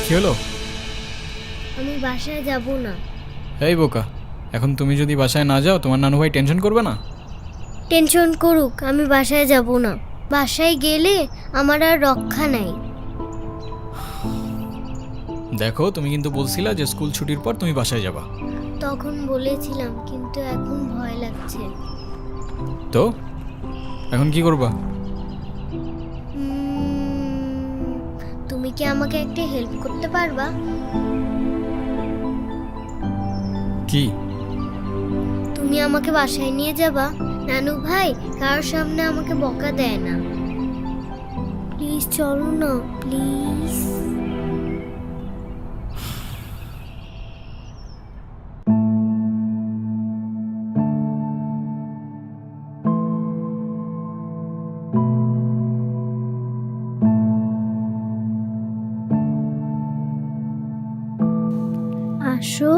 কি হলো? আমি বাসায় যাব না। এই বোকা, এখন তুমি যদি বাসায় না যাও তোমার নানু ভাই টেনশন করবে না? টেনশন করুক, আমি বাসায় যাব না। বাসায় গেলে আমার আর রক্ষা নাই। দেখো, তুমি কিন্তু বলছিলা যে স্কুল ছুটির পর তুমি বাসায় যাবা। তখন বলেছিলাম, কিন্তু এখন ভয় লাগছে। তো এখন কি করবা? তুমি কি আমাকে একটা হেল্প করতে পারবা? কি? তুমি আমাকে বাসায় নিয়ে যাবা? নানু ভাই কার সামনে আমাকে বকা দেয় না। প্লিজ চলো না, প্লিজ। আসো।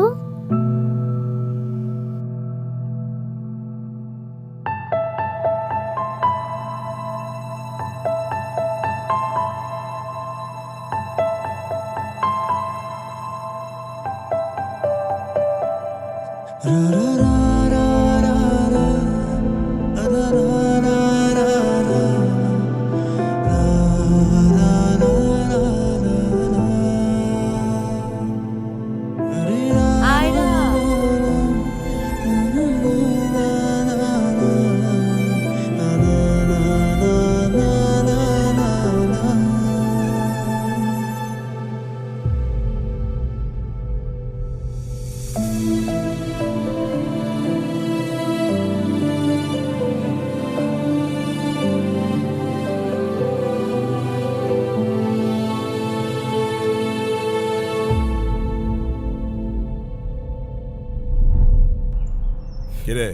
কিরে,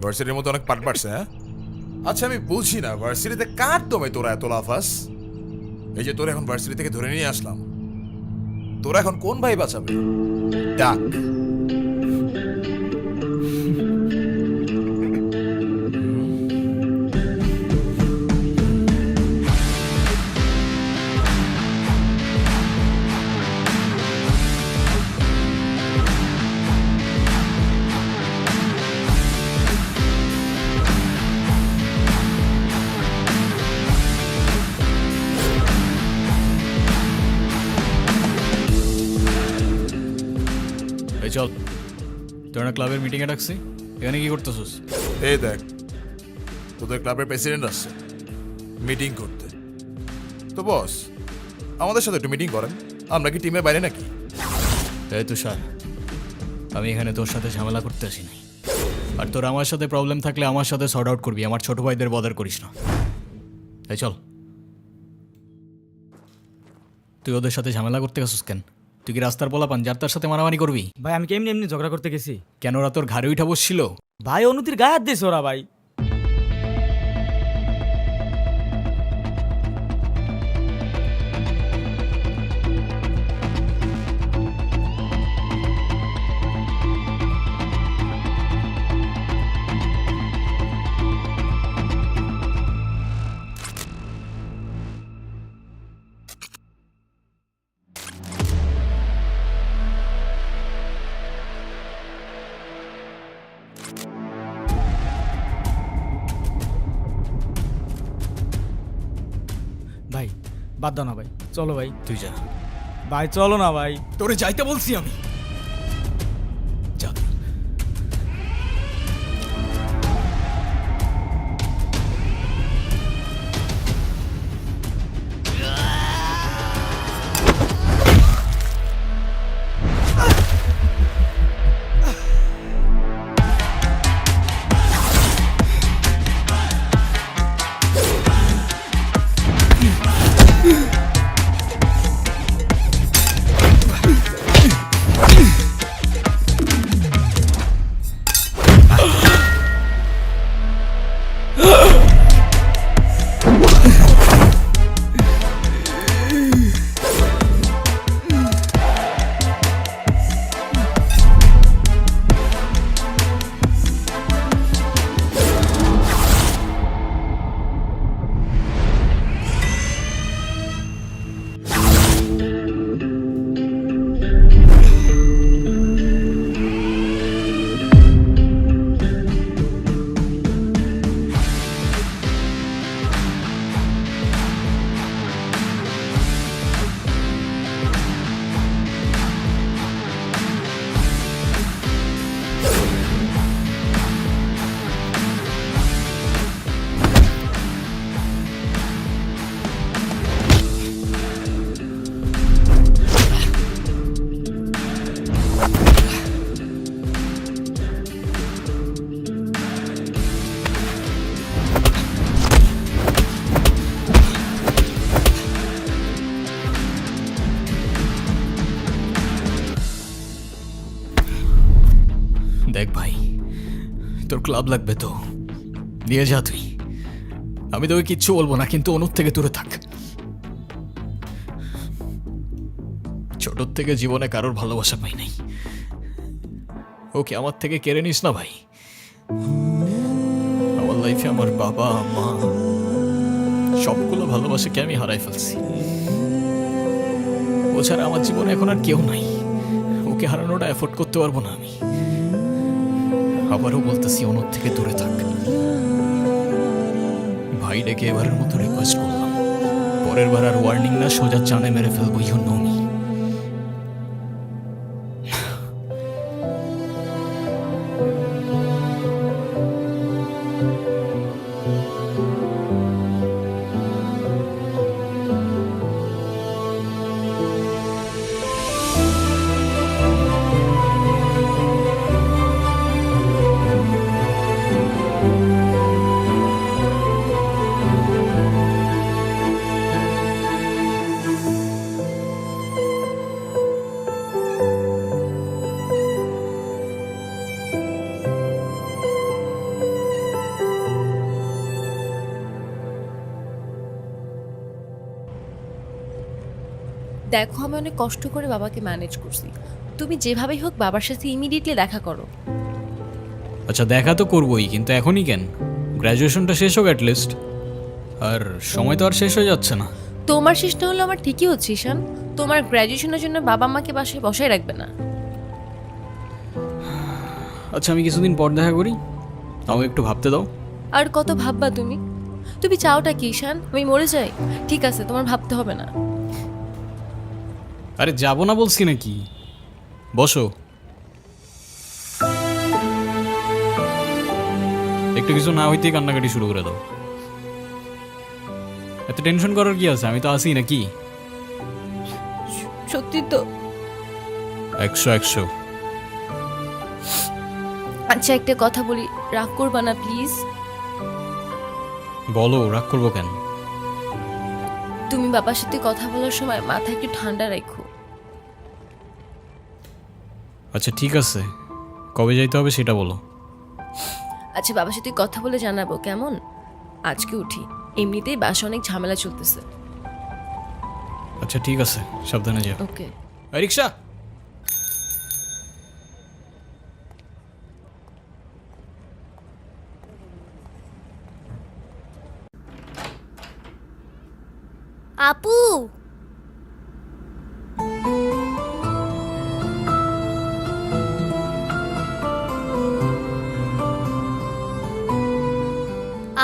ভার্সিটির মতো অনেক পাট পাটছে, হ্যাঁ? আচ্ছা, আমি বলছি না ভার্সিটিতে কার দমে তোরা এত লাফাস? এই যে তোরা এখন ভার্সিটি থেকে ধরে নিয়ে আসলাম, তোরা এখন কোন ভাই বাঁচাবে? ডাক। এই চল, তোরা ক্লাবের মিটিংয়ে ডাকছি, এখানে কি করতেছিস? এই দেখ, তোদের ক্লাবের প্রেসিডেন্ট আসছে মিটিং করতে। তো বস, আমাদের সাথে একটু মিটিং করেন। আমরা কি টিমের বাইরে নাকি? এই তুষার, আমি এখানে তোর সাথে ঝামেলা করতে আসিনি। আর তোর আমার সাথে প্রবলেম থাকলে আমার সাথে সর্ট আউট করবি, আমার ছোট ভাইদের বদার করিস না। এই চল। তুই ওদের সাথে ঝামেলা করতে গেছিস কেন? তুই কি রাস্তার পোলাপান যার তার সাথে মারামারি করবি? ভাই আমি কেমনি এমনি ঝগড়া করতে গেছি? কেন ওরা তোর ঘাড়ে উঠা বসছিল? ভাই অনুতির গায়ে হাত দিয়েছে ওরা ভাই। ভাই বাদ দাও না ভাই, চলো ভাই। তুই যা। ভাই চলো না ভাই। তোরে যাইতে বলছি আমি। যা তুই। তোর ক্লাব লাগবে তো নিয়ে যা তুই। আমি তোকে কিচ্ছু বলবো না, কিন্তু অনুর থেকে দূরে থাক। ছোটর থেকে জীবনে কারোর ভালোবাসা পাই নাই, ওকে আমার থেকে কেড়ে নিস না ভাই। আমার লাইফে আমার বাবা মা সবগুলো ভালোবাসাকে আমি হারাই ফেলছি। ও ছাড়া আমার জীবনে এখন আর কেউ নাই, ওকে হারানোটা এফোর্ড করতে পারবো না আমি। আবারও বলতেছি অনুর থেকে দূরে থাক। ভাই ডেকে এবারের মতো রিকোয়েস্ট করলাম, পরের বার আর ওয়ার্নিং না, সোজা চানে মেরে ফেলবো। You know me. দেখো, আমি অনেক কষ্ট করে বাবাকে ম্যানেজ করছি। তুমি যেভাবেই হোক বাবার সাথে ইমিডিয়েটলি দেখা করো। আচ্ছা দেখা তো করবোই, কিন্তু এখনই কেন? গ্র্যাজুয়েশনটা শেষ হোক অ্যাটলিস্ট। আর সময় তো আর শেষ হয়ে যাচ্ছে না। তোমার শেষ না হলে আমার ঠিকই হচ্ছে ঈশান। তোমার গ্র্যাজুয়েশনের জন্য বাবা মাকে বাসায় বসায় রাখবে না। আচ্ছা আমি কিছুদিন পর দেখা করি, আমাকে একটু ভাবতে দাও। আর কত ভাববা তুমি? তুমি চাওটা কি ঈশান? আমি মরে যাই? ঠিক আছে, তোমার ভাবতে হবে না। আরে যাবো না বলছি নাকি, বসো। একটু কিছু না হইতেই কান্নাকাটি শুরু করে দাও। এত টেনশন করার কি আছে, আমি তো আসি নাকি। সত্যি তো? 100 আচ্ছা একটা কথা বলি, রাগ করবা না প্লিজ। বলো, রাগ করবো কেন? তুমি বাবার সাথে কথা বলার সময় মাথা একটু ঠান্ডা রাখো। আচ্ছা ঠিক আছে, কবে যাইতে হবে সেটা বলো। আচ্ছা বাবার সাথে কথা বলে জানাবো, কেমন? আজকে উঠি, এমনিতেই বাসা অনেক ঝামেলা চলতেছে। আচ্ছা ঠিক আছে, সাবধানে যাও। ওকে। রিক্সা। আপু,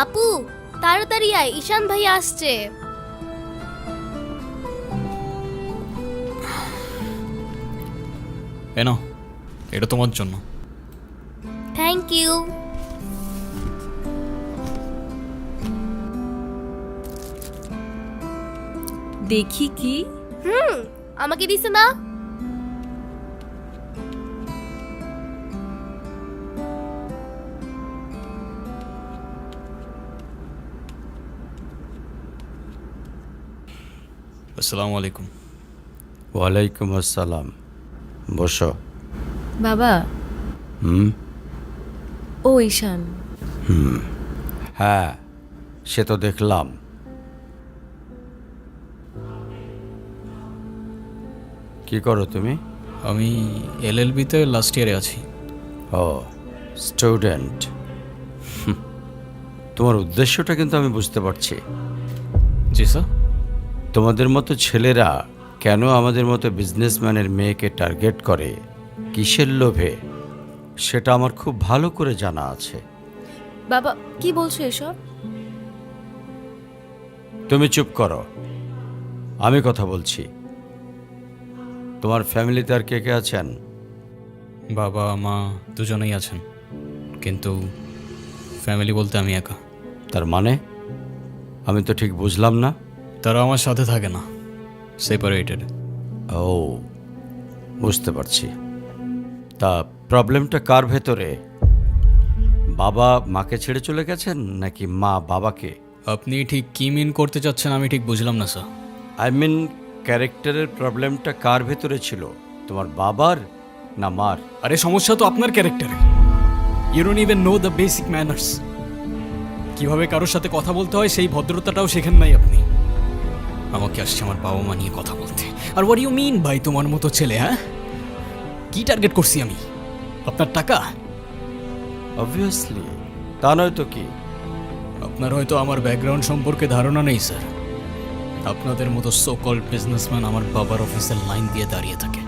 আপু তাড়াতাড়ি আয়, ঈশান ভাই আসছে। এ নাও, এটা তোমার জন্য। Thank you. দেখি কি? আমাকে দিছে না? আসসালামু আলাইকুম। ওয়ালাইকুম আসসালাম। বসো। বাবা। হুম। ও ঈশান। হ্যাঁ, সে তো দেখলাম। কি করো তুমি? আমি LLB-তে লাস্ট ইয়ারে আছি। ও, স্টুডেন্ট। তোমার উদ্দেশ্যটা কিন্তু আমি বুঝতে পারছি। জি স্যার। তোমাদের মতো ছেলেরা কেন আমাদের মতো বিজনেসম্যানের মেয়েকে টার্গেট করে, কিসের লোভে, সেটা আমার খুব ভালো করে জানা আছে। বাবা কি বলছো এসব? তুমি চুপ করো, আমি কথা বলছি। তোমার ফ্যামিলিতে আর কে কে আছেন? বাবা মা দুজনেই আছেন, কিন্তু ফ্যামিলি বলতে আমি একা। তার মানে আমি তো ঠিক বুঝলাম না। তারা আমার সাথে থাকে না, সেপারেটেড। ও, বুঝতে পারছি। তা প্রবলেমটা কার ভেতরে? বাবা মাকে ছেড়ে চলে গেছেন নাকি মা বাবাকে? আপনি ঠিক কি মিন করতে চাচ্ছেন আমি ঠিক বুঝলাম না স্যার। আই মিন ক্যারেক্টারের প্রবলেমটা কার ভেতরে ছিল, তোমার বাবার না মার? আরে সমস্যা তো আপনার ক্যারেক্টারে। You don't even know the basic manners. কিভাবে কারোর সাথে কথা বলতে হয় সেই ভদ্রতাটাও শেখেন নাই আপনি। আমাকে আসছে আমার বাবা মা নিয়ে কথা বলতে। আর হোয়াট ইউ মিন ভাই তোমার মতো ছেলে? হ্যাঁ, কি টার্গেট করছি আমি? আপনার টাকা? অবভিয়াসলি, তা নয় তো কি। আপনার হয়তো আমার ব্যাকগ্রাউন্ড সম্পর্কে ধারণা নেই স্যার। আপনাদের মতো সো কল্ড বিজনেসম্যান আমার বাবার অফিসের লাইন দিয়ে দাঁড়িয়ে থাকে।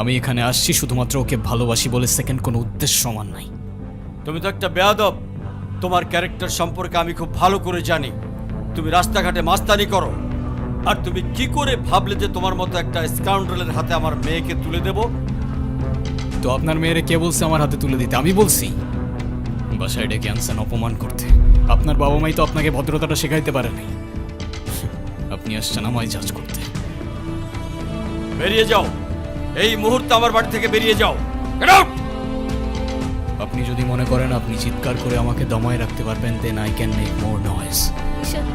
আমি এখানে আসছি শুধুমাত্র ওকে ভালোবাসি বলে, সেকেন্ড কোনো উদ্দেশ্য সমান নাই। তুমি তো একটা বেয়াদব। তোমার ক্যারেক্টার সম্পর্কে আমি খুব ভালো করে জানি। তুমি রাস্তাঘাটে মাস্তানি করো, আর তুমি কি করে ভাবলে যে তোমার মতো একটা স্কাউন্ডারের হাতে আমার মেয়েকে তুলে দেব? তো আপনার মেয়েরে কে বলছে আমার হাতে তুলে দিতে? আমি বলছি? বাসায় ডেকে আনছেন অপমান করতে। আপনার বাবা মাই তো আপনাকে ভদ্রতাটা শেখাইতে পারে নাই। আপনি আসছেন আমায় জাজ করতে। বেরিয়ে যাও, এই মুহূর্তে আমার বাড়ি থেকে বেরিয়ে যাও। Get out! আপনি যদি মনে করেন আপনি চিৎকার করে আমাকে দমায় রাখতে পারবেন, then I can make more noise. Ishaan,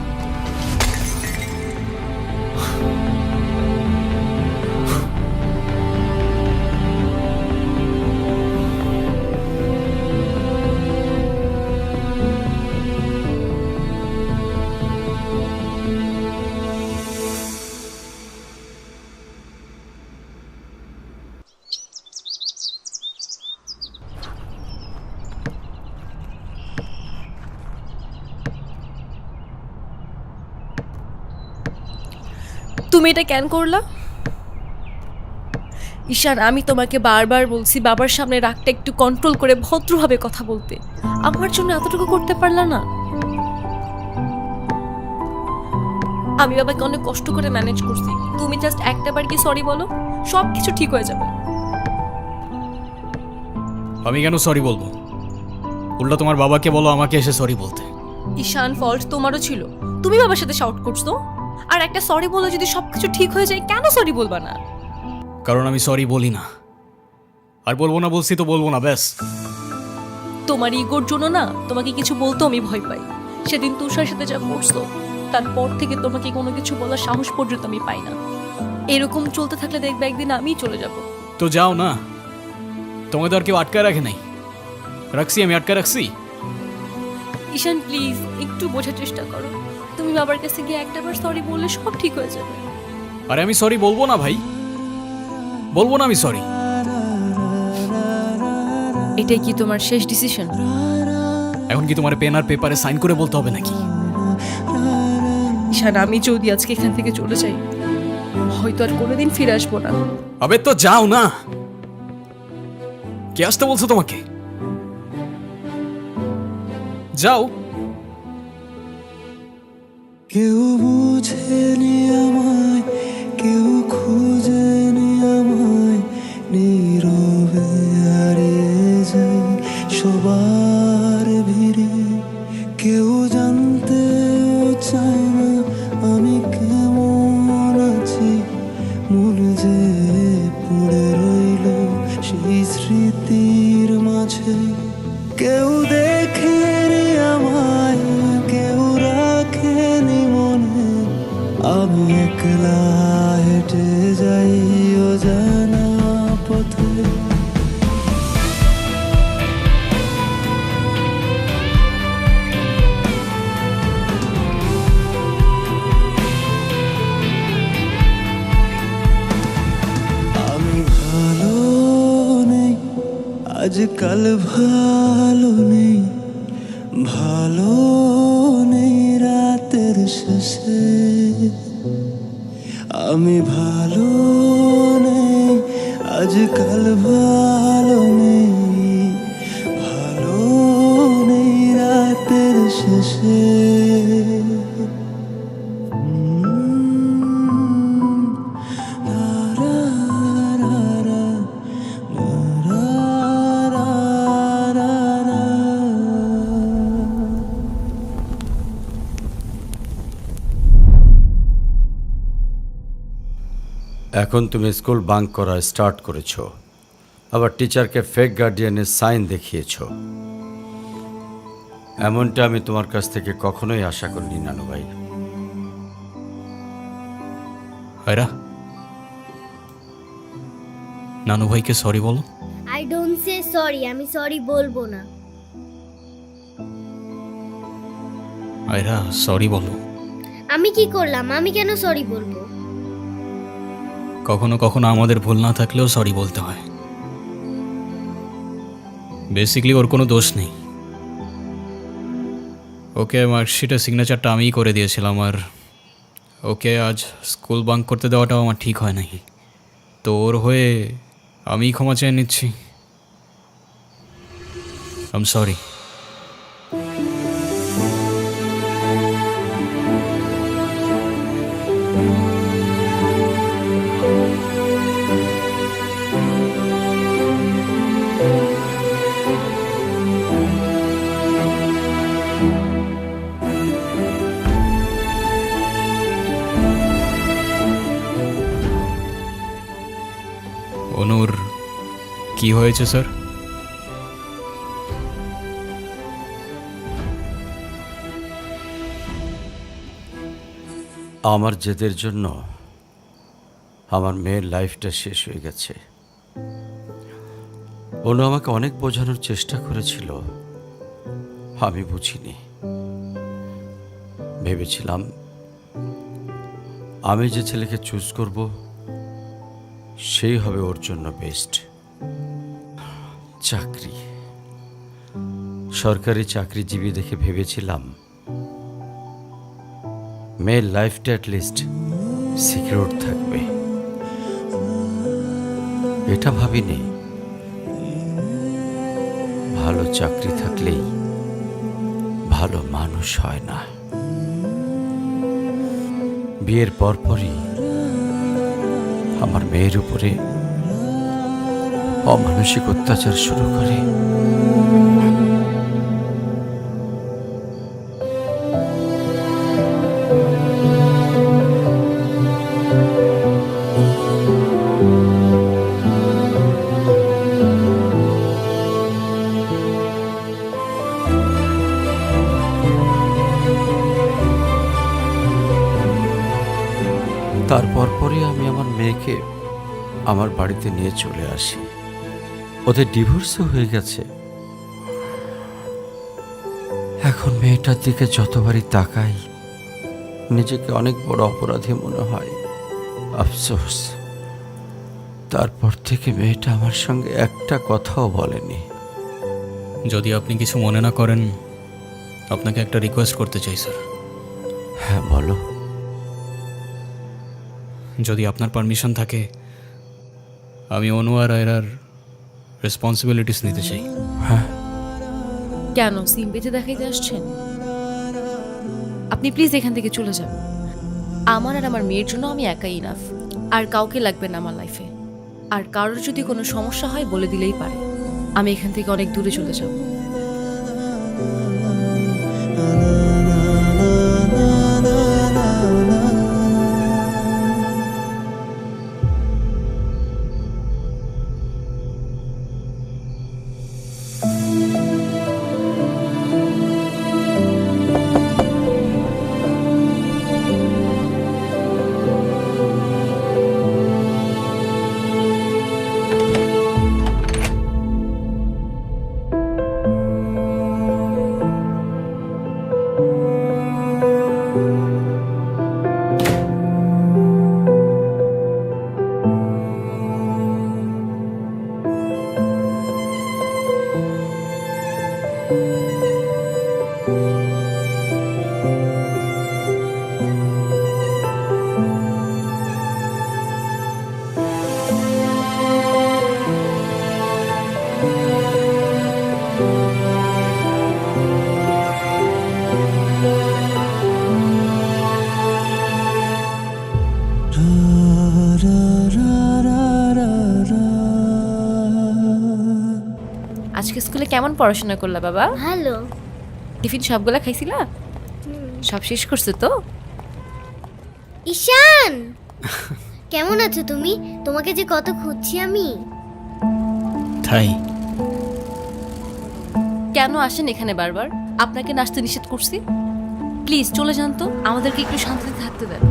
তুমি এটা কেন করলা? ঈশান, আমি তোমাকে বারবার বলছি বাবার সামনে রাগটা একটু কন্ট্রোল করে ভদ্রভাবে কথা বলতে। আমার জন্য এতটুকু করতে পারলা না? আমি বাবাকে অনেক কষ্ট করে ম্যানেজ করছি। তুমি জাস্ট একটাবার কি সরি বলো, সব কিছু ঠিক হয়ে যাবে। আমি কেন সরি বলবো? উল্টা তোমার বাবাকে বলো আমাকে এসে সরি বলতে। ঈশান, ফল্ট তোমারও ছিল। তুমি বাবার সাথে শাউট করছো, আর একটা সরি বলে যদি সবকিছু ঠিক হয়ে যায়, কেন সরি বলবা না? কারণ আমি সরি বলি না, আর বলবো না। বলছি তো বলবো না, ব্যাস। তোমার ইগোর জন্য না তোমাকে কিছু বলতেও আমি ভয় পাই। সেদিন তুষার সাথে যা করছো, তারপর থেকে তোমাকে কোনো কিছু বলার সাহস পর্যন্ত আমি পাই না। এরকম চলতে থাকলে দেখবে একদিন আমিই চলে যাব। তো যাও না, তোমাকে তো আর কেউ আটকায় রাখে নাই। রাখছি, আমি আটকায় রাখছি। ঈশান প্লিজ, একটু বোঝার চেষ্টা করো। তুমি বাবার কাছে গিয়ে একটাবার সরি বললে সব ঠিক হয়ে যাবে। আরে আমি সরি বলবো না ভাই, বলবো না আমি সরি। এটাই কি তোমার শেষ ডিসিশন? এখন কি তোমার পেন আর পেপারে সাইন করে বলতে হবে নাকি? ঈশান, আমি যদি আজকে এখান থেকে চলে যাই, হয়তো আর কোনোদিন ফিরে আসবো না। আবে তো যাও না। কে আসতে বলছো তোমাকে? যাও। কেউ বুঝেনি আমায়, কেউ খুঁজেনি আমায়, নীরবে হারিয়ে যাই সবার ভিড়ে। কেউ জানতেও চায় না আমি কেমন আছি, মন যে পড়ে রইল সেই স্মৃতির মাঝে। কেউ দেখেনি আমায়, কেউ রাখেনি মনে, আমি একলা হেঁটে যাই অজানা পথে। আমি ভালো নেই, আজকাল ভালো নেই, ভালো নেই রাতের শেষে। আমি ভালো নেই, আজকাল ভালো নেই, ভালো নেই রাতের শেষে। এখন তুমি স্কুল বাঙ্ক করা স্টার্ট করেছো, আবার টিচারকে ফেক গার্ডিয়ানের সাইন দেখিয়েছো। এমনটা আমি তোমার কাছ থেকে কখনোই আশা করিনি নানু ভাই। আয়রা, নানু ভাইকে সরি বলো। I I don't say sorry, আমি সরি বলবো না। আয়রা সরি বলো। আমি কি করলাম? আমি কেন সরি বলবো? কখনো কখনো আমাদের ভুল না থাকলেও সরি বলতে হয়। বেসিক্যালি ওর কোনো দোষ নেই। ওকে মার্কশিটের সিগনেচারটা আমিই করে দিয়েছিলাম, আর ওকে আজ স্কুল বাঙ্ক করতে দেওয়াটাও আমার ঠিক হয় নাই। তো ওর হয়ে আমিই ক্ষমা চেয়ে নিচ্ছি। I am sorry. অনুর কি হয়েছে স্যার? আমার জেদের জন্য আমার মেয়ের লাইফটা শেষ হয়ে গেছে। অনু আমাকে অনেক বোঝানোর চেষ্টা করেছিল, আমি বুঝিনি। ভেবেছিলাম আমি যে ছেলেকে চুজ করব সেই হবে ওর জন্য বেস্ট। চাকরি, সরকারি চাকরিজীবী দেখে ভেবেছিলাম মেয়ের লাইফটা অ্যাটলিস্ট সিকিউর থাকবে। এটা ভাবিনি ভালো চাকরি থাকলেই ভালো মানুষ হয় না। বিয়ের পরপরই আমার মেয়ের উপরে অমানসিক অত্যাচার শুরু করে। তারপর পরে আমি আমার মেয়েকে আমার বাড়িতে নিয়ে চলে আসি। ওদের ডিভোর্সও হয়ে গেছে। এখন মেয়েটার দিকে যতবারই তাকাই নিজেকে অনেক বড় অপরাধী মনে হয়। আফসোস, তারপর থেকে মেয়েটা আমার সঙ্গে একটা কথাও বলেনি। যদি আপনি কিছু মনে না করেন, আপনাকে একটা রিকোয়েস্ট করতে চাই স্যার। হ্যাঁ বলো। যদি আপনার পারমিশন থাকে, আমি অনু আর আয়রার রেসপন্সিবিলিটিস নিতে চাই। হ্যাঁ, কেন সিম বেঁধে দেখাইতে আসছেন? আপনি প্লিজ এখান থেকে চলে যান। আমার আর আমার মেয়ের জন্য আমি একাই ইনাফ, আর কাউকে লাগবে না আমার লাইফে। আর কারোর যদি কোনো সমস্যা হয় বলে দিলেই পারে। আমি এখান থেকে অনেক দূরে চলে যাব। আজকে স্কুলে কেমন পড়াশোনা করলা বাবা? ভালো। টিফিন সবগুলা খাইছিলা? সব শেষ করছো তো? ঈশান, কেমন আছো তুমি? তোমাকে যে কত খুঁজছি আমি। তাই কেন আসেন এখানে বারবার? আপনাকে নাচতে নিষেধ করছি? প্লিজ চলে যান তো, আমাদেরকে একটু শান্তিতে থাকতে দেন।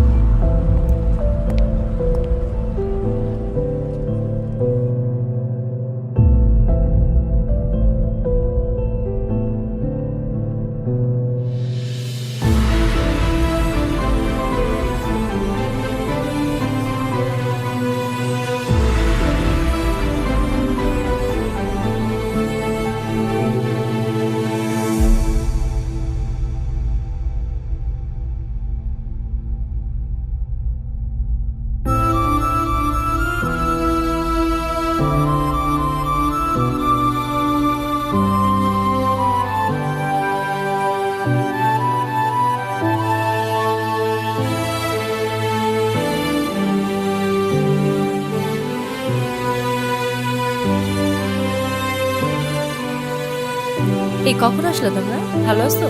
এই কখন আসলে তোমরা? ভালো আছো?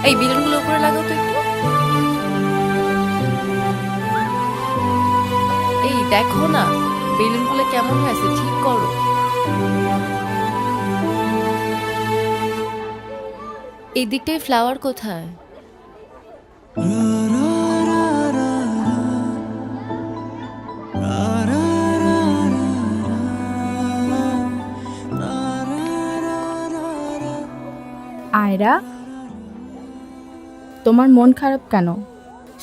এই বেলুনগুলো উপরে লাগাও তো একটু। এই দেখো না বেলুনগুলো কেমন হয়েছে, ঠিক করো। এই দিকটায় ফ্লাওয়ার কোথায়? আয়রা, তোমার মন খারাপ কেন?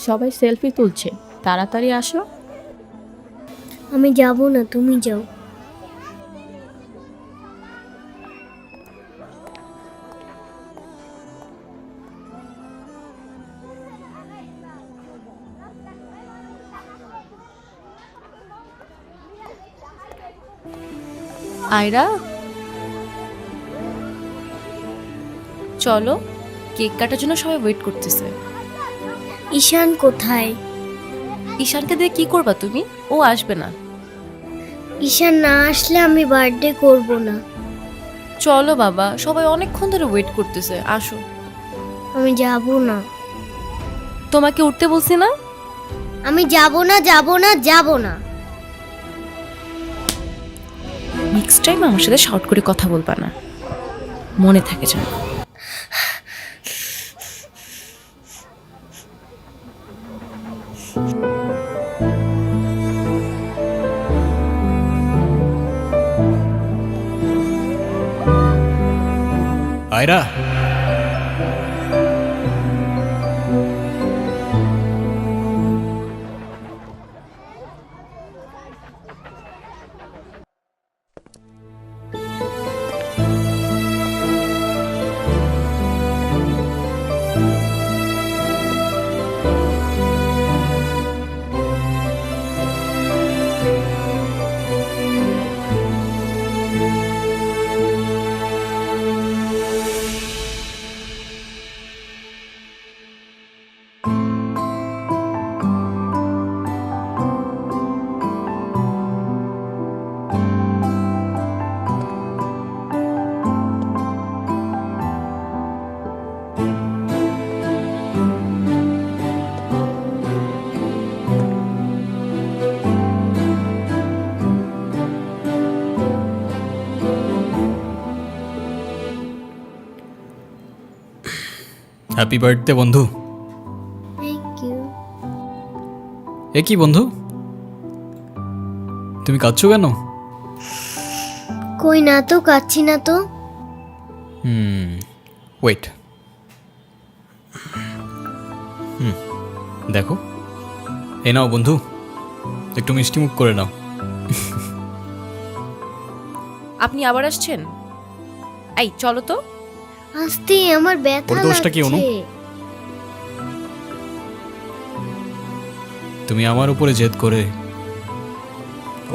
সবাই সেলফি তুলছে, তাড়াতাড়ি আসো। আমি যাব না, তুমি যাও। আয়রা, চলো, কেক কাটার জন্য সবাই ওয়েট করতেছে। ঈশান কোথায়? ঈশানকে দিয়ে কি করবা তুমি? ও আসবে না। ঈশান না আসলে আমি বার্থডে করব না। চলো বাবা, সবাই অনেকক্ষণ ধরে ওয়েট করতেছে, আসো। আমি যাব না। তোমাকে উঠতে বলছি না? আমি যাব না, যাব না, যাব না। নেক্সট টাইম আমার সাথে শর্ট করে কথা বলবা না, মনে থাকে যেন। আয়রা, হ্যাপি বার্থডে বন্ধু। Thank you. এ কি বন্ধু, তুমি কাঁদছো কেন? কই না তো, কাচ্ছি না তো। ওয়েট, দেখো, এ নাও বন্ধু, একটু মিষ্টি মুখ করে নাও। আপনি আবার আসছেন? এই চলো তো। আস্তে, আমার ব্যথা ওর দোষটা কি অনু? লাগছে। তুমি আমার উপরে জেদ করে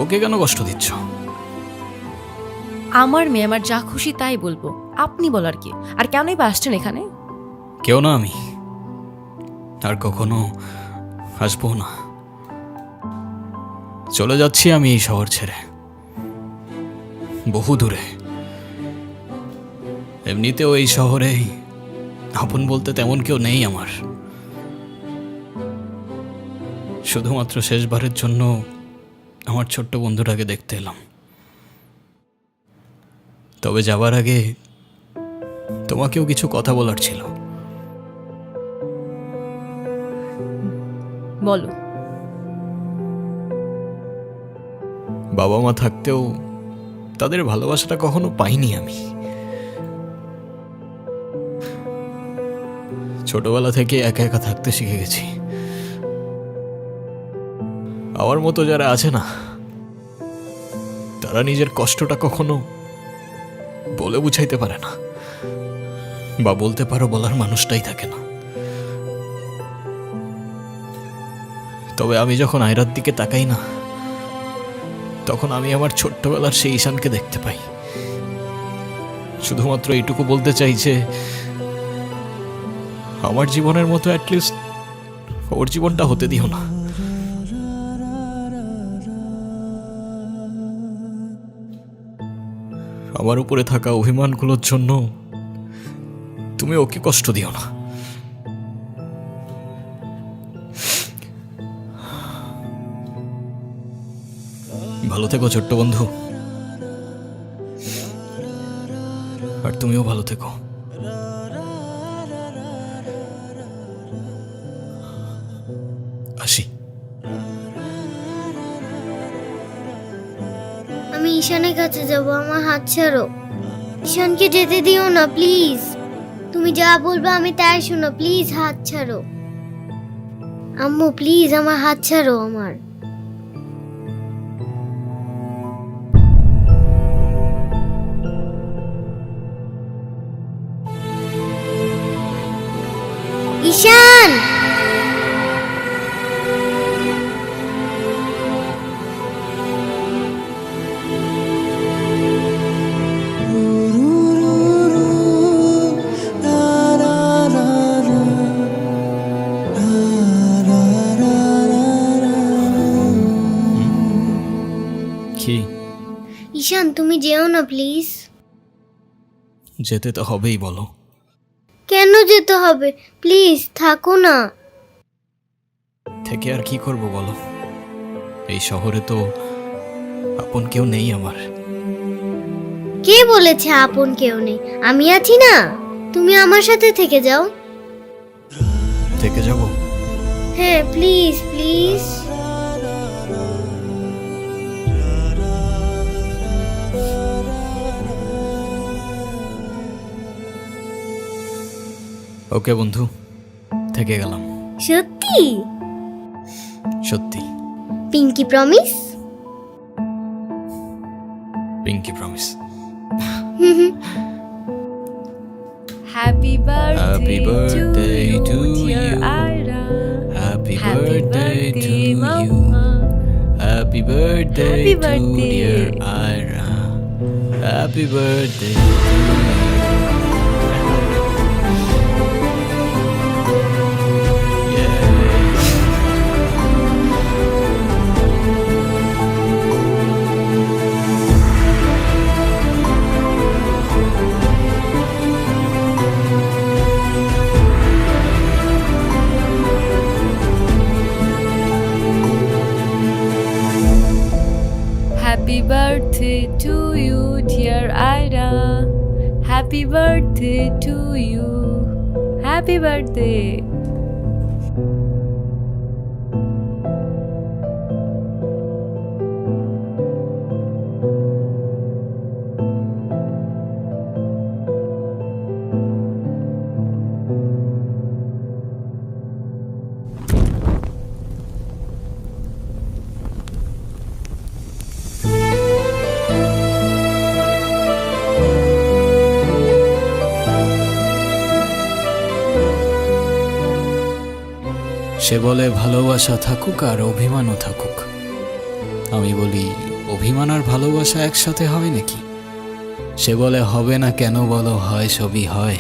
ওকে কেন কষ্ট দিচ্ছ? আমার মেয়ে আমার যা খুশি তাই বলবো, আপনি বলার কি? আর কেনই বা আসছেন এখানে? কেউ না আমি, আর কখনো আসবো না। চলে যাচ্ছি আমি এই শহর ছেড়ে, বহু দূরে। এমনিতেও এই শহরে আপন বলতে তেমন কেউ নেই আমার। শুধুমাত্র শেষবারের জন্য আমার ছোট্ট বন্ধুটাকে দেখতে এলাম। তবে যাবার আগে তোমাকেও কিছু কথা বলার ছিল। বলো। বাবা মা থাকতেও তাদের ভালোবাসাটা কখনো পাইনি আমি। ছোটবেলা থেকে একা একা থাকতে শিখে গেছি। আমার মতো যারা আছে না, তারা নিজের কষ্টটা কখনো বলে বুঝাইতে পারে না, বা বলতে পারো বলার মানুষটাই থাকে না। তবে আমি যখন আয়রার দিকে তাকাই না, তখন আমি আমার ছোট্টবেলার সেই ঈশানকে দেখতে পাই। শুধুমাত্র এইটুকু বলতে চাই যে আমার জীবনের মতো অ্যাটলিস্ট ওর জীবনটা হতে দিও না। আমার উপরে থাকা অভিমানগুলোর জন্য তুমি ওকে কষ্ট দিও না। ভালো থেকো ছোট্ট বন্ধু, আর তুমিও ভালো থেকো। আসি। আমি ঈশানের কাছে যাব, আমার হাত ছাড়ো। ঈশানকে যেতে দিও না প্লিজ। তুমি যা বলবে আমি তাই শোনো, প্লিজ হাত ছাড়ো। আম্মু প্লিজ আমার হাত ছাড়ো আমার। ঈশান, কি? ঈশান তুমি যেও না প্লিজ। যেতে তো হবেই, বলো। কেন যেতে হবে? প্লিজ থাকো না। থেকে আর কি করব বলো? এই শহরে তো আপন কেউ নেই আমার। কে বলেছে আপন কেউ নেই? আমি আছি না, তুমি আমার সাথে থেকে যাও। থেকে যাব? হ্যাঁ প্লিজ প্লিজ। ওকে বন্ধু, থেকে গেলাম। সত্যি? সত্যি। Pinky promise? Pinky promise. Happy Happy birthday to you. Ayra, Happy birthday to you. Happy birthday Happy to birthday. dear Ira. Happy birthday to you. Happy birthday to you, dear Ira. Happy birthday to you. Happy birthday. সে বলে ভালোবাসা থাকুক আর অভিমানও থাকুক। আমি বলি অভিমান আর ভালোবাসা একসাথে হয় নাকি? সে বলে হবে না কেন বলো, হয় সবই হয়,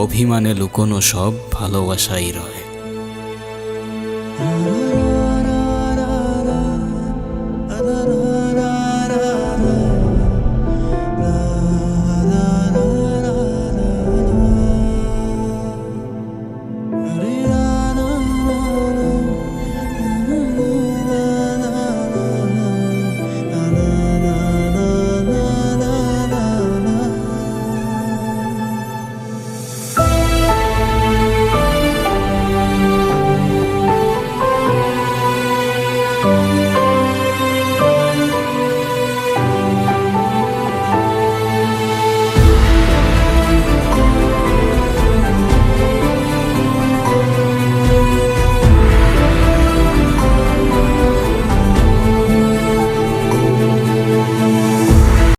অভিমানে লুকোনো সব ভালোবাসাই রয়।